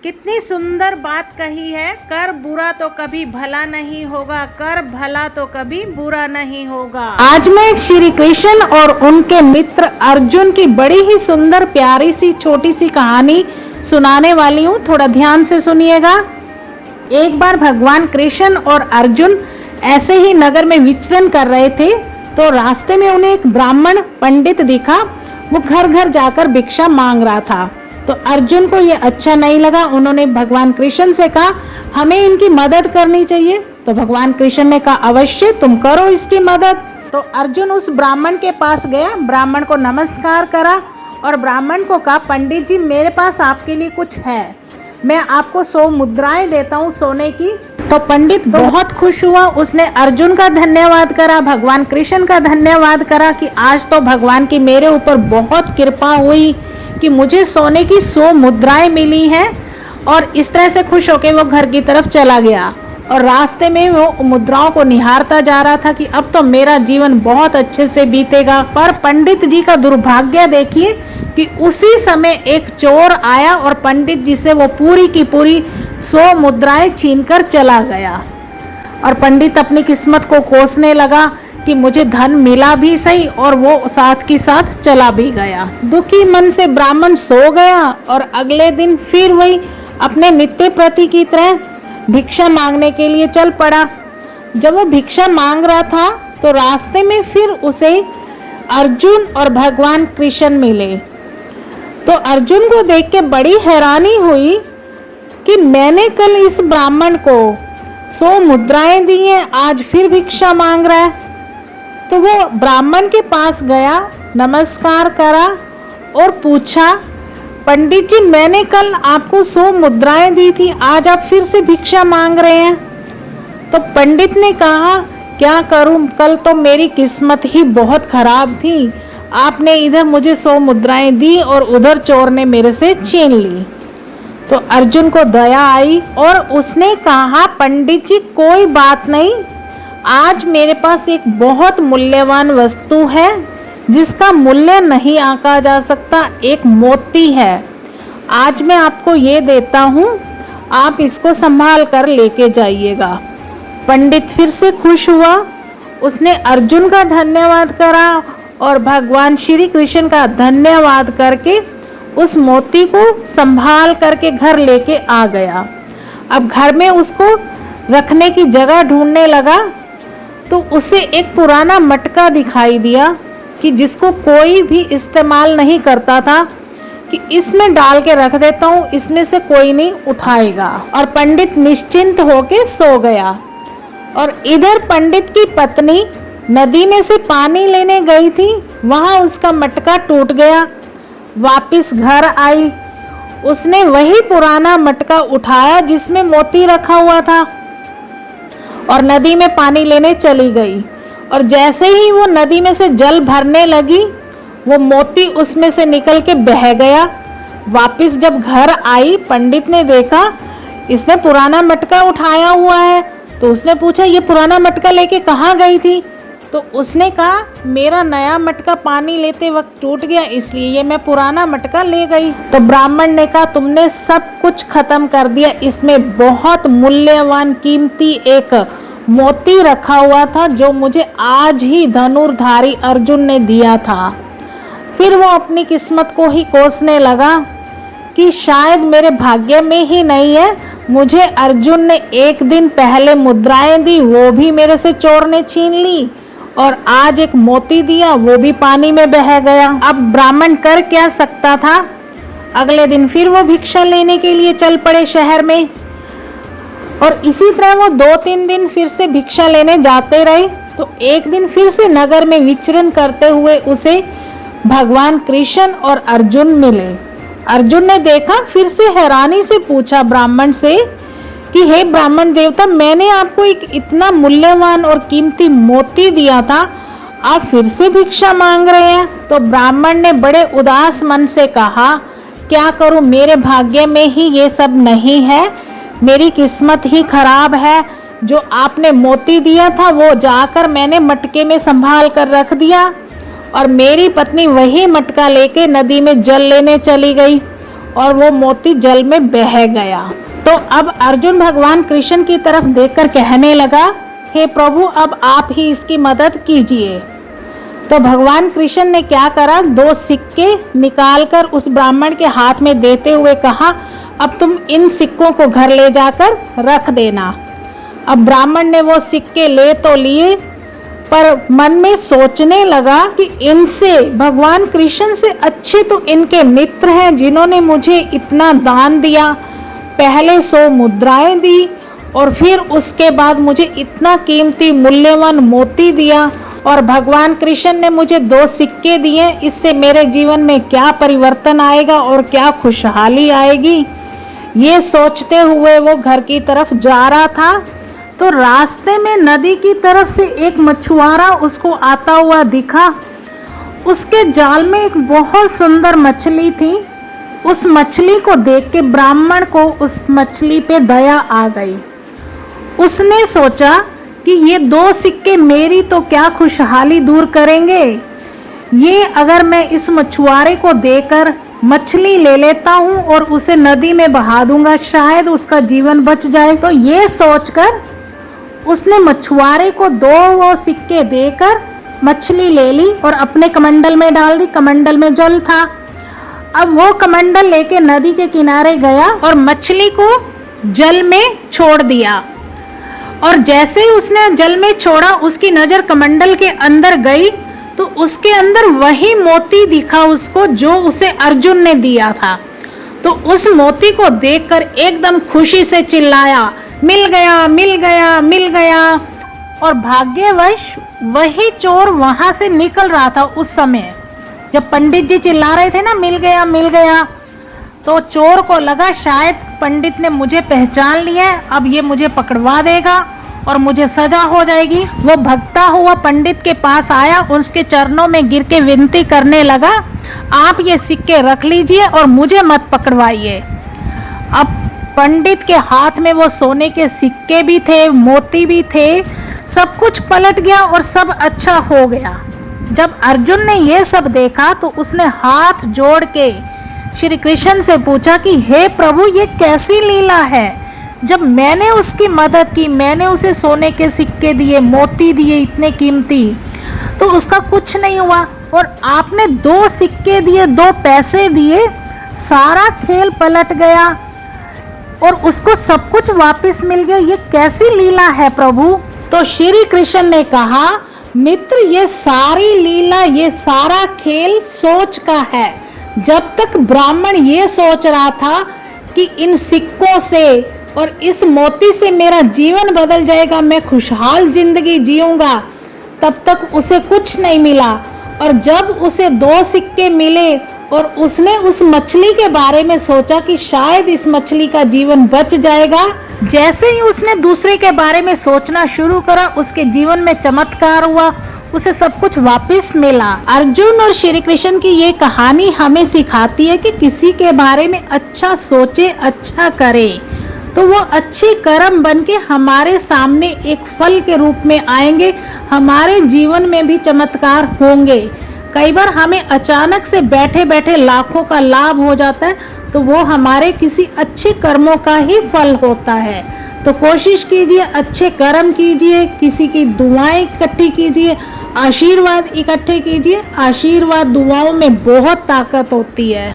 कितनी सुंदर बात कही है। कर बुरा तो कभी भला नहीं होगा, कर भला तो कभी बुरा नहीं होगा। आज मैं श्री कृष्ण और उनके मित्र अर्जुन की बड़ी ही सुंदर प्यारी सी छोटी सी कहानी सुनाने वाली हूँ। थोड़ा ध्यान से सुनिएगा। एक बार भगवान कृष्ण और अर्जुन ऐसे ही नगर में विचरण कर रहे थे तो रास्ते में उन्हें एक ब्राह्मण पंडित दिखा। वो घर घर जाकर भिक्षा मांग रहा था। तो अर्जुन को ये अच्छा नहीं लगा। उन्होंने भगवान कृष्ण से कहा हमें इनकी मदद करनी चाहिए। तो भगवान कृष्ण ने कहा अवश्य तुम करो इसकी मदद। तो अर्जुन उस ब्राह्मण के पास गया, ब्राह्मण को नमस्कार करा और ब्राह्मण को कहा पंडित जी मेरे पास आपके लिए कुछ है, मैं आपको 100 मुद्राएं देता हूँ सोने की। तो पंडित बहुत खुश हुआ। उसने अर्जुन का धन्यवाद करा, भगवान कृष्ण का धन्यवाद करा कि आज तो भगवान की मेरे ऊपर बहुत कृपा हुई कि मुझे सोने की 100 मुद्राएं मिली हैं। और इस तरह से खुश होकर वो घर की तरफ चला गया और रास्ते में वो मुद्राओं को निहारता जा रहा था कि अब तो मेरा जीवन बहुत अच्छे से बीतेगा। पर पंडित जी का दुर्भाग्य देखिए कि उसी समय एक चोर आया और पंडित जी से वो पूरी की पूरी 100 मुद्राएं छीनकर चला गया। और पंडित अपनी किस्मत को कोसने लगा कि मुझे धन मिला भी सही और वो साथ की साथ चला भी गया। दुखी मन से ब्राह्मण सो गया और अगले दिन फिर वही अपने नित्य प्रति की तरह भिक्षा मांगने के लिए चल पड़ा। जब वो भिक्षा मांग रहा था तो रास्ते में फिर उसे अर्जुन और भगवान कृष्ण मिले। तो अर्जुन को देख के बड़ी हैरानी हुई कि मैंने कल इस ब्राह्मण को 100 मुद्राएं दी हैं, आज फिर भिक्षा मांग रहा है। तो वो ब्राह्मण के पास गया, नमस्कार करा और पूछा पंडित जी मैंने कल आपको 100 मुद्राएं दी थी, आज आप फिर से भिक्षा मांग रहे हैं। तो पंडित ने कहा क्या करूं, कल तो मेरी किस्मत ही बहुत खराब थी, आपने इधर मुझे 100 मुद्राएं दी और उधर चोर ने मेरे से छीन ली। तो अर्जुन को दया आई और उसने कहा पंडित जी कोई बात नहीं, आज मेरे पास एक बहुत मूल्यवान वस्तु है जिसका मूल्य नहीं आंका जा सकता, एक मोती है। आज मैं आपको ये देता हूँ, आप इसको संभाल कर लेके जाइएगा। पंडित फिर से खुश हुआ। उसने अर्जुन का धन्यवाद करा और भगवान श्री कृष्ण का धन्यवाद करके उस मोती को संभाल करके घर लेके आ गया। अब घर में उसको रखने की जगह ढूंढने लगा तो उसे एक पुराना मटका दिखाई दिया कि जिसको कोई भी इस्तेमाल नहीं करता था, कि इसमें डाल के रख देता हूँ, इसमें से कोई नहीं उठाएगा। और पंडित निश्चिंत होके सो गया। और इधर पंडित की पत्नी नदी में से पानी लेने गई थी, वहाँ उसका मटका टूट गया। वापिस घर आई, उसने वही पुराना मटका उठाया जिसमें मोती रखा हुआ था और नदी में पानी लेने चली गई। और जैसे ही वो नदी में से जल भरने लगी, वो मोती उसमें से निकल के बह गया। वापिस जब घर आई, पंडित ने देखा इसने पुराना मटका उठाया हुआ है। तो उसने पूछा ये पुराना मटका लेके कहाँ गई थी। तो उसने कहा मेरा नया मटका पानी लेते वक्त टूट गया, इसलिए ये मैं पुराना मटका ले गई। तो ब्राह्मण ने कहा तुमने सब कुछ खत्म कर दिया, इसमें बहुत मूल्यवान कीमती एक मोती रखा हुआ था जो मुझे आज ही धनुर्धारी अर्जुन ने दिया था। फिर वो अपनी किस्मत को ही कोसने लगा कि शायद मेरे भाग्य में ही नहीं है, मुझे अर्जुन ने एक दिन पहले मुद्राएं दी, वो भी मेरे से चोर ने छीन ली, और आज एक मोती दिया, वो भी पानी में बह गया। अब ब्राह्मण कर क्या सकता था। अगले दिन फिर वो भिक्षा लेने के लिए चल पड़े शहर में। और इसी तरह वो 2-3 दिन फिर से भिक्षा लेने जाते रहे। तो एक दिन फिर से नगर में विचरण करते हुए उसे भगवान कृष्ण और अर्जुन मिले। अर्जुन ने देखा, फिर से हैरानी से पूछा ब्राह्मण से कि हे ब्राह्मण देवता, मैंने आपको एक इतना मूल्यवान और कीमती मोती दिया था, आप फिर से भिक्षा मांग रहे हैं। तो ब्राह्मण ने बड़े उदास मन से कहा क्या करूं, मेरे भाग्य में ही ये सब नहीं है, मेरी किस्मत ही खराब है। जो आपने मोती दिया था वो जाकर मैंने मटके में संभाल कर रख दिया और मेरी पत्नी वही मटका लेके नदी में जल लेने चली गई और वो मोती जल में बह गया। तो अब अर्जुन भगवान कृष्ण की तरफ देखकर कहने लगा, हे प्रभु, अब आप ही इसकी मदद कीजिए। तो भगवान कृष्ण ने क्या करा, 2 सिक्के निकालकर उस ब्राह्मण के हाथ में देते हुए कहा, अब तुम इन सिक्कों को घर ले जाकर रख देना। अब ब्राह्मण ने वो सिक्के ले तो लिए, पर मन में सोचने लगा कि इनसे, भगवान कृष्ण से अच्छे तो इनके मित्र हैं जिन्होंने मुझे इतना दान दिया। पहले 100 मुद्राएं दी और फिर उसके बाद मुझे इतना कीमती मूल्यवान मोती दिया, और भगवान कृष्ण ने मुझे 2 सिक्के दिए। इससे मेरे जीवन में क्या परिवर्तन आएगा और क्या खुशहाली आएगी। ये सोचते हुए वो घर की तरफ जा रहा था, तो रास्ते में नदी की तरफ से एक मछुआरा उसको आता हुआ दिखा। उसके जाल में एक बहुत सुंदर मछली थी। उस मछली को देख के ब्राह्मण को उस मछली पे दया आ गई। उसने सोचा कि ये 2 सिक्के मेरी तो क्या खुशहाली दूर करेंगे, ये अगर मैं इस मछुआरे को देकर मछली ले लेता हूँ और उसे नदी में बहा दूंगा, शायद उसका जीवन बच जाए। तो ये सोचकर उसने मछुआरे को 2 सिक्के देकर मछली ले ली और अपने कमंडल में डाल दी। कमंडल में जल था। अब वो कमंडल लेके नदी के किनारे गया और मछली को जल में छोड़ दिया। और जैसे ही उसने जल में छोड़ा, उसकी नजर कमंडल के अंदर गई तो उसके अंदर वही मोती दिखा उसको जो उसे अर्जुन ने दिया था। तो उस मोती को देखकर एकदम खुशी से चिल्लाया, मिल गया, मिल गया, मिल गया। और भाग्यवश वही चोर वहां से निकल रहा था उस समय जब पंडित जी चिल्ला रहे थे ना, मिल गया, मिल गया। तो चोर को लगा शायद पंडित ने मुझे पहचान लिया है, अब ये मुझे पकड़वा देगा और मुझे सजा हो जाएगी। वो भगता हुआ पंडित के पास आया, उसके चरणों में गिर के विनती करने लगा, आप ये सिक्के रख लीजिए और मुझे मत पकड़वाइए। अब पंडित के हाथ में वो सोने के सिक्के भी थे, मोती भी थे, सब कुछ पलट गया और सब अच्छा हो गया। जब अर्जुन ने ये सब देखा तो उसने हाथ जोड़ के श्री कृष्ण से पूछा कि हे प्रभु, ये कैसी लीला है। जब मैंने उसकी मदद की, मैंने उसे सोने के सिक्के दिए, मोती दिए इतने कीमती, तो उसका कुछ नहीं हुआ, और आपने 2 सिक्के दिए, 2 पैसे दिए, सारा खेल पलट गया और उसको सब कुछ वापस मिल गया। ये कैसी लीला है प्रभु। तो श्री कृष्ण ने कहा, मित्र, ये सारी लीला, ये सारा खेल सोच का है। जब तक ब्राह्मण ये सोच रहा था कि इन सिक्कों से और इस मोती से मेरा जीवन बदल जाएगा, मैं खुशहाल जिंदगी जीऊंगा, तब तक उसे कुछ नहीं मिला। और जब उसे 2 सिक्के मिले और उसने उस मछली के बारे में सोचा कि शायद इस मछली का जीवन बच जाएगा, जैसे ही उसने दूसरे के बारे में सोचना शुरू करा, उसके जीवन में चमत्कार हुआ, उसे सब कुछ वापस मिला। अर्जुन और श्री कृष्ण की ये कहानी हमें सिखाती है कि किसी के बारे में अच्छा सोचे, अच्छा करे, तो वो अच्छे कर्म बन के हमारे सामने एक फल के रूप में आएंगे, हमारे जीवन में भी चमत्कार होंगे। कई बार हमें अचानक से बैठे बैठे लाखों का लाभ हो जाता है, तो वो हमारे किसी अच्छे कर्मों का ही फल होता है। तो कोशिश कीजिए, अच्छे कर्म कीजिए, किसी की दुआएं इकट्ठी कीजिए, आशीर्वाद इकट्ठे कीजिए। आशीर्वाद दुआओं में बहुत ताकत होती है।